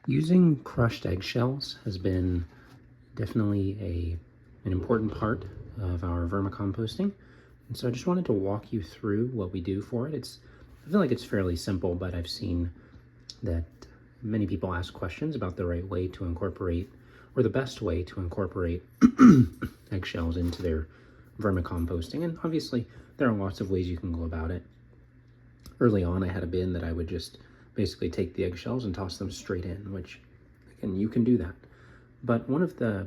Using crushed eggshells has been definitely an important part of our vermicomposting. And so I just wanted to walk you through what we do for it. I feel like it's fairly simple, but I've seen that many people ask questions about the right way to incorporate, or the best way to incorporate eggshells into their vermicomposting. And obviously there are lots of ways you can go about it. Early on, I had a bin that I would just basically take the eggshells and toss them straight in, which, again, you can do that. But one of the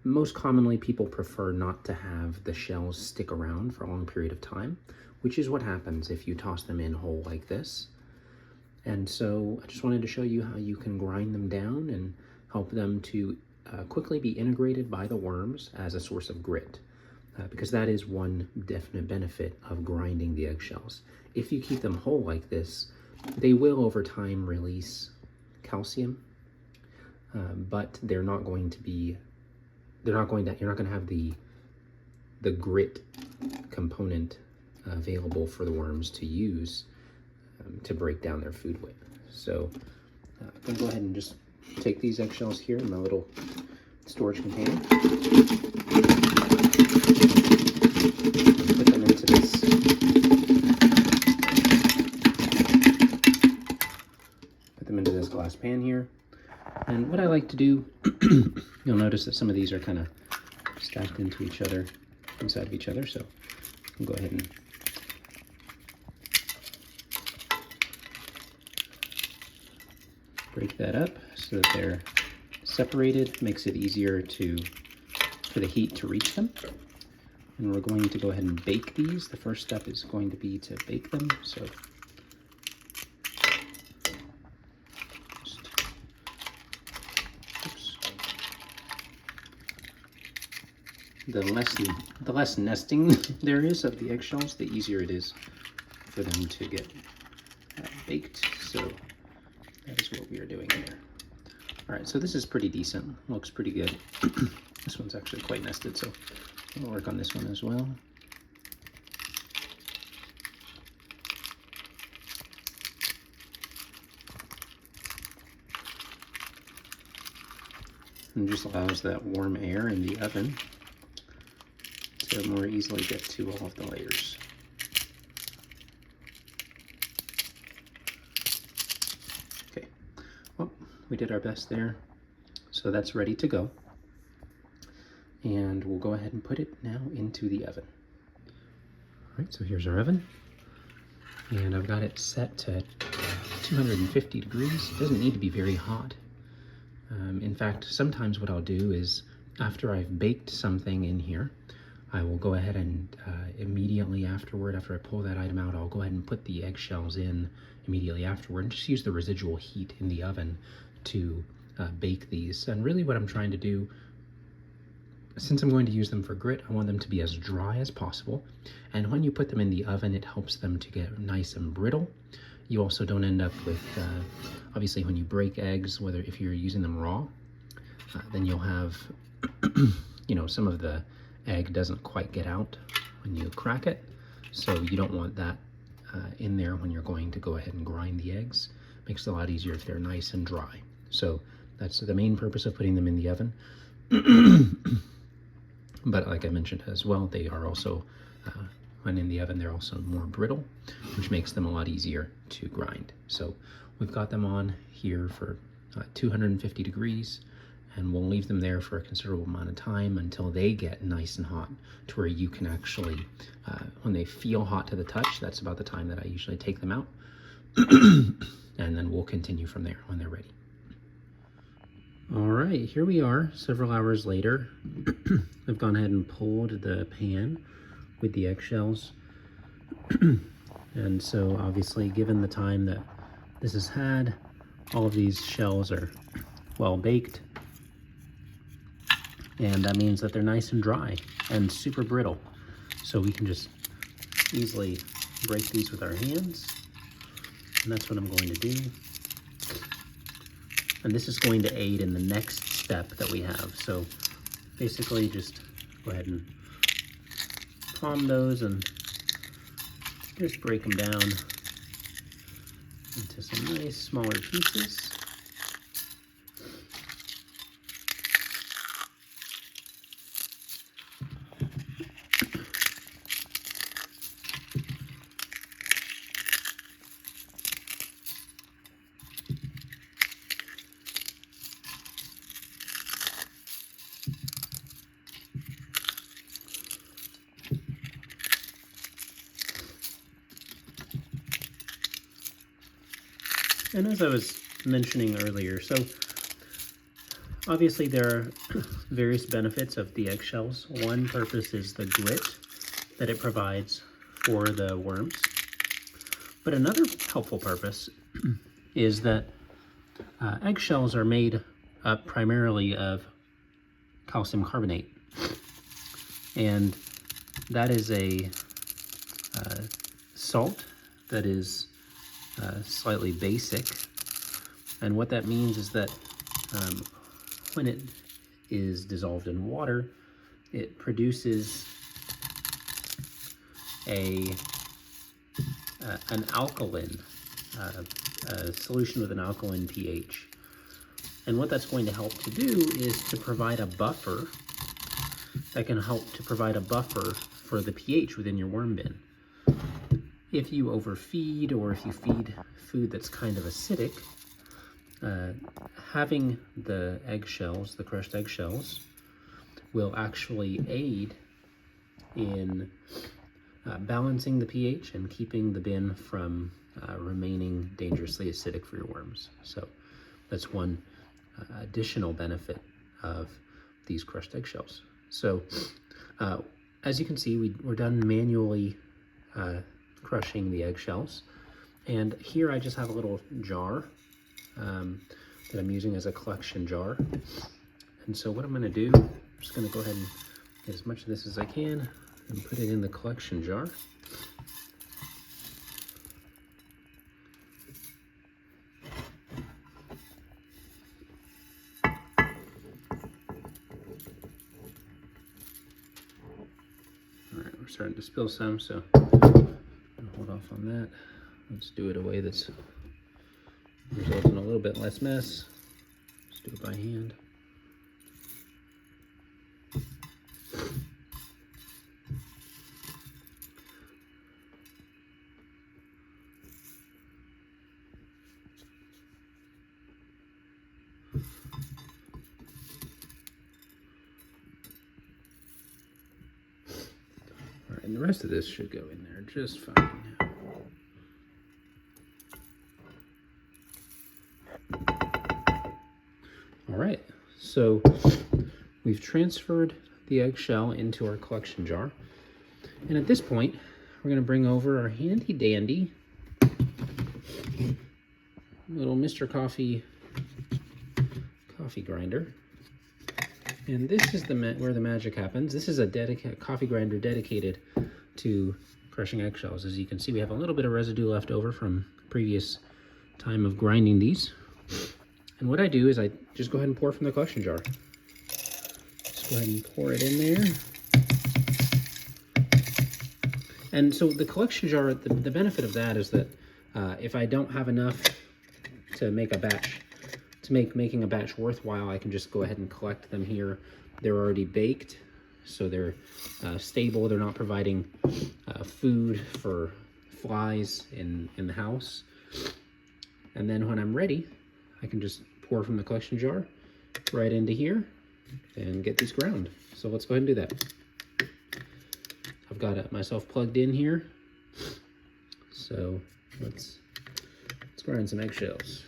most commonly, people prefer not to have the shells stick around for a long period of time, which is what happens if you toss them in whole like this. And so I just wanted to show you how you can grind them down and help them to quickly be integrated by the worms as a source of grit. Because that is one definite benefit of grinding the eggshells. If you keep them whole like this, they will over time release calcium, but you're not going to have the grit component available for the worms to use to break down their food with. So I'm gonna go ahead and just take these eggshells here in my little storage container. Put them into this glass pan here. And what I like to do, you'll notice that some of these are kind of stacked into each other, inside of each other, so I'll go ahead and break that up so that they're separated. Makes it easier for the heat to reach them. And we're going to go ahead and bake these. The first step is going to be to bake them. So the less nesting there is of the eggshells, the easier it is for them to get baked. So that is what we are doing here. All right, so this is pretty decent. Looks pretty good. This one's actually quite nested, so we'll work on this one as well. And just allows that warm air in the oven to more easily get to all of the layers. Okay, well, we did our best there. So that's ready to go. And we'll go ahead and put it now into the oven. All right, so here's our oven. And I've got it set to 250 degrees. It doesn't need to be very hot. In fact, sometimes what I'll do is after I've baked something in here, I will go ahead and immediately afterward, after I pull that item out, I'll go ahead and put the eggshells in immediately afterward and just use the residual heat in the oven to bake these. And really what I'm trying to do, since I'm going to use them for grit, I want them to be as dry as possible. And when you put them in the oven, it helps them to get nice and brittle. You also don't end up with, obviously when you break eggs, whether if you're using them raw, then you'll have, you know, some of the egg doesn't quite get out when you crack it. So you don't want that in there when you're going to go ahead and grind the eggs. Makes it a lot easier if they're nice and dry. So that's the main purpose of putting them in the oven. But like I mentioned as well, they are also, when in the oven, they're also more brittle, which makes them a lot easier to grind. So we've got them on here for 250 degrees, and we'll leave them there for a considerable amount of time until they get nice and hot to where you can actually, when they feel hot to the touch, that's about the time that I usually take them out. And then we'll continue from there when they're ready. All right, here we are several hours later. I've gone ahead and pulled the pan with the eggshells. And so obviously, given the time that this has had, all of these shells are well baked. And that means that they're nice and dry and super brittle. So we can just easily break these with our hands. And that's what I'm going to do. And this is going to aid in the next step that we have. So basically just go ahead and palm those and just break them down into some nice smaller pieces. And as I was mentioning earlier, so obviously there are various benefits of the eggshells. One purpose is the grit that it provides for the worms. But another helpful purpose is that eggshells are made up primarily of calcium carbonate. And that is a salt that is slightly basic. And what that means is that when it is dissolved in water, it produces an alkaline, a solution with an alkaline pH. And what that's going to help to do is to provide a buffer that can help to provide a buffer for the pH within your worm bin. If you overfeed, or if you feed food that's kind of acidic, having the eggshells, the crushed eggshells, will actually aid in balancing the pH and keeping the bin from remaining dangerously acidic for your worms. So that's one additional benefit of these crushed eggshells. So as you can see, we're done manually crushing the eggshells. And here I just have a little jar that I'm using as a collection jar. And so what I'm going to do, I'm just going to go ahead and get as much of this as I can and put it in the collection jar. Alright, we're starting to spill some, so I'll hold off on that. Let's do it a way that's results in a little bit less mess. Just do it by hand. All right, and the rest of this should go in there just fine. All right, so we've transferred the eggshell into our collection jar. And at this point, we're going to bring over our handy dandy little Mr. Coffee grinder. And this is where the magic happens. This is a coffee grinder dedicated to crushing eggshells. As you can see, we have a little bit of residue left over from previous time of grinding these. And what I do is I just go ahead and pour from the collection jar. Just go ahead and pour it in there. And so the collection jar, the benefit of that is that if I don't have enough to make a batch, to make making a batch worthwhile, I can just go ahead and collect them here. They're already baked, so they're stable. They're not providing food for flies in the house. And then when I'm ready, I can just pour from the collection jar right into here and get these ground. So let's go ahead and do that. I've got it myself plugged in here. So let's grind some eggshells.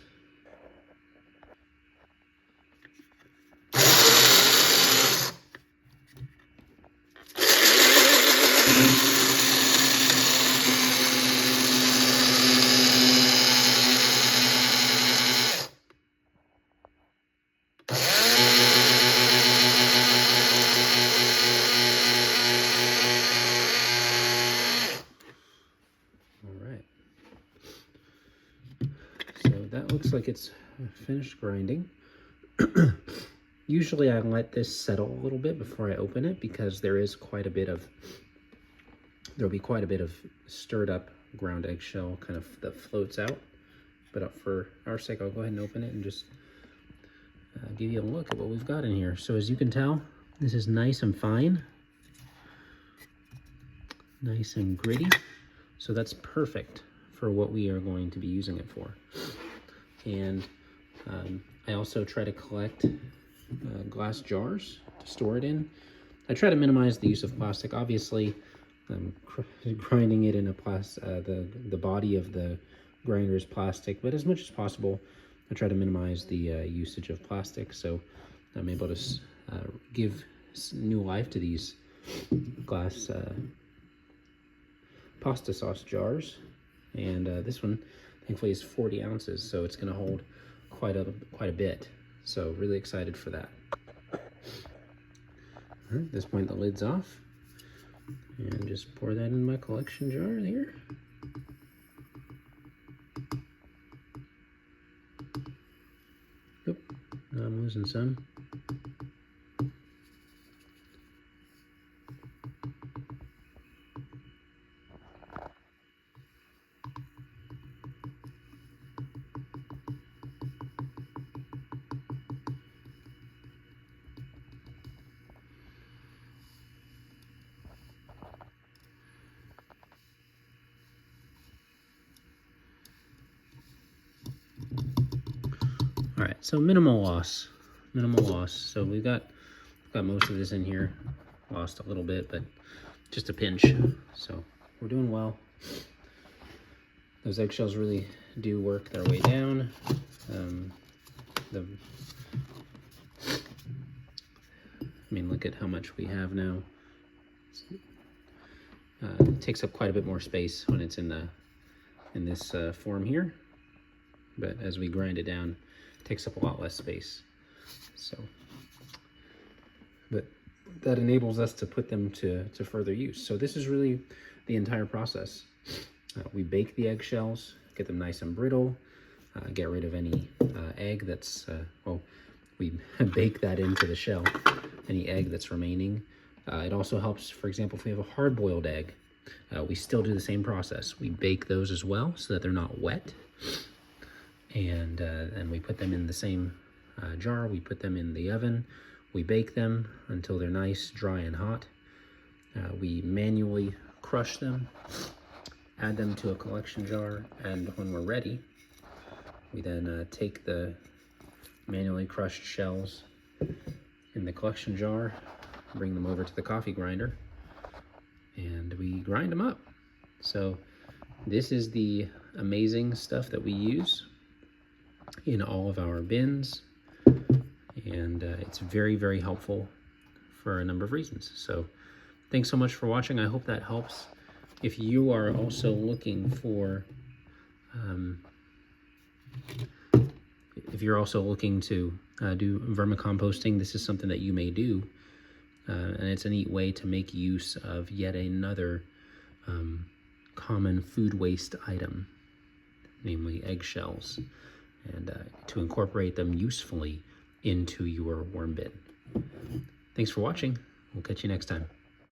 That looks like it's finished grinding. Usually I let this settle a little bit before I open it because there'll be quite a bit of stirred up ground eggshell kind of that floats out. But for our sake, I'll go ahead and open it and just give you a look at what we've got in here. So as you can tell, this is nice and fine, nice and gritty. So that's perfect for what we are going to be using it for. And I also try to collect glass jars to store it in. I try to minimize the use of plastic. Obviously, grinding it in a the body of the grinder is plastic, but as much as possible, I try to minimize the usage of plastic. So I'm able to give new life to these glass pasta sauce jars. And this one, thankfully, is 40 ounces, so it's going to hold quite a bit. So really excited for that. All right, at this point, the lid's off. And just pour that in my collection jar here. Oop, I'm losing some. All right, so minimal loss. So we've got most of this in here. Lost a little bit, but just a pinch. So we're doing well. Those eggshells really do work their way down. I mean, look at how much we have now. It takes up quite a bit more space when it's in this form here, but as we grind it down, it takes up a lot less space. So, but that enables us to put them to further use. So this is really the entire process. We bake the eggshells, get them nice and brittle, get rid of any egg that's, well, we bake that into the shell, any egg that's remaining. It also helps, for example, if we have a hard-boiled egg, we still do the same process. We bake those as well so that they're not wet. And we put them in the same jar. We put them in the oven. We bake them until they're nice, dry, and hot. We manually crush them, add them to a collection jar, and when we're ready, we then take the manually crushed shells in the collection jar, bring them over to the coffee grinder, and we grind them up. So this is the amazing stuff that we use in all of our bins, and it's very, very helpful for a number of reasons. So thanks so much for watching. I hope that helps. If you are also looking for if you're also looking to do vermicomposting, this is something that you may do, and it's a neat way to make use of yet another common food waste item, namely eggshells, and to incorporate them usefully into your worm bin. Thanks for watching. We'll catch you next time.